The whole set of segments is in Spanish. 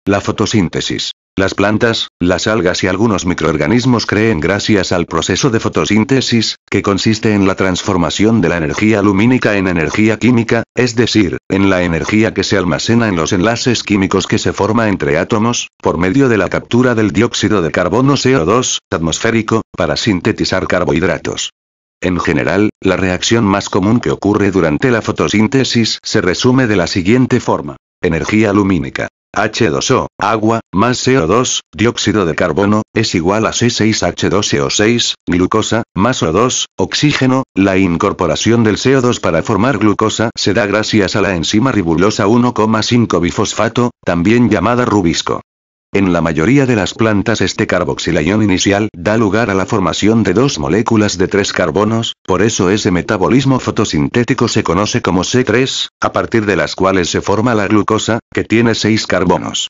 La fotosíntesis. Las plantas, las algas y algunos microorganismos creen gracias al proceso de fotosíntesis, que consiste en la transformación de la energía lumínica en energía química, es decir, en la energía que se almacena en los enlaces químicos que se forma entre átomos, por medio de la captura del dióxido de carbono CO2, atmosférico, para sintetizar carbohidratos. En general, la reacción más común que ocurre durante la fotosíntesis se resume de la siguiente forma. Energía lumínica. H2O, agua, más CO2, dióxido de carbono, es igual a C6H12O6, glucosa, más O2, oxígeno. La incorporación del CO2 para formar glucosa se da gracias a la enzima ribulosa 1,5-bifosfato, también llamada rubisco. En la mayoría de las plantas este carboxilaión inicial da lugar a la formación de dos moléculas de 3 carbonos, por eso ese metabolismo fotosintético se conoce como C3, a partir de las cuales se forma la glucosa, que tiene 6 carbonos.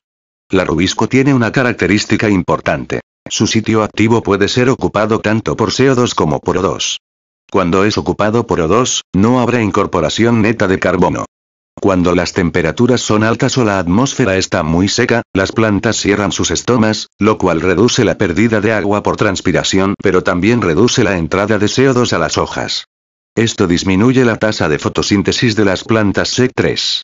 La rubisco tiene una característica importante. Su sitio activo puede ser ocupado tanto por CO2 como por O2. Cuando es ocupado por O2, no habrá incorporación neta de carbono. Cuando las temperaturas son altas o la atmósfera está muy seca, las plantas cierran sus estomas, lo cual reduce la pérdida de agua por transpiración, pero también reduce la entrada de CO2 a las hojas. Esto disminuye la tasa de fotosíntesis de las plantas C3.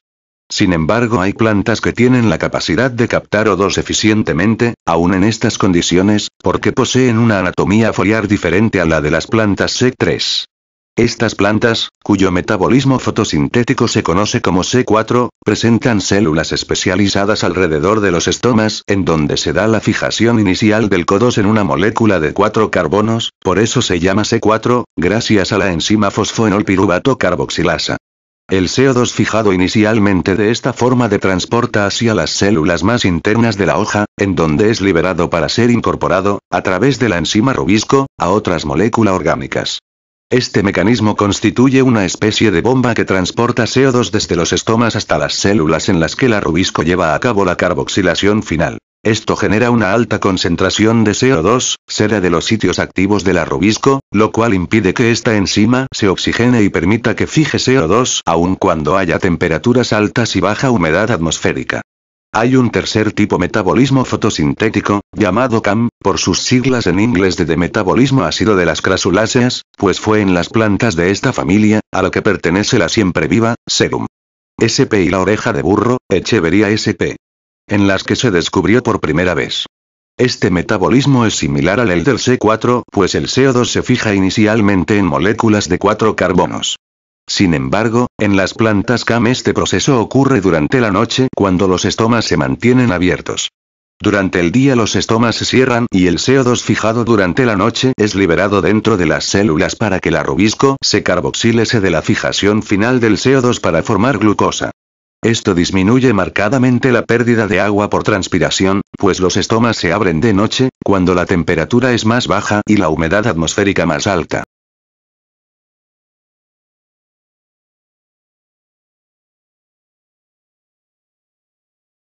Sin embargo, hay plantas que tienen la capacidad de captar O2 eficientemente, aún en estas condiciones, porque poseen una anatomía foliar diferente a la de las plantas C3. Estas plantas, cuyo metabolismo fotosintético se conoce como C4, presentan células especializadas alrededor de los estomas en donde se da la fijación inicial del CO2 en una molécula de 4 carbonos, por eso se llama C4, gracias a la enzima fosfoenolpiruvato carboxilasa. El CO2 fijado inicialmente de esta forma de transporta hacia las células más internas de la hoja, en donde es liberado para ser incorporado, a través de la enzima rubisco, a otras moléculas orgánicas. Este mecanismo constituye una especie de bomba que transporta CO2 desde los estomas hasta las células en las que la rubisco lleva a cabo la carboxilación final. Esto genera una alta concentración de CO2, sede de los sitios activos de la rubisco, lo cual impide que esta enzima se oxigene y permita que fije CO2 aun cuando haya temperaturas altas y baja humedad atmosférica. Hay un tercer tipo metabolismo fotosintético, llamado CAM, por sus siglas en inglés de metabolismo ácido de las crasuláceas, pues fue en las plantas de esta familia, a la que pertenece la siempreviva, Serum sp y la oreja de burro, Echeveria sp. En las que se descubrió por primera vez. Este metabolismo es similar al del C4, pues el CO2 se fija inicialmente en moléculas de 4 carbonos. Sin embargo, en las plantas CAM este proceso ocurre durante la noche cuando los estomas se mantienen abiertos. Durante el día los estomas se cierran y el CO2 fijado durante la noche es liberado dentro de las células para que la rubisco se carboxílese de la fijación final del CO2 para formar glucosa. Esto disminuye marcadamente la pérdida de agua por transpiración, pues los estomas se abren de noche, cuando la temperatura es más baja y la humedad atmosférica más alta.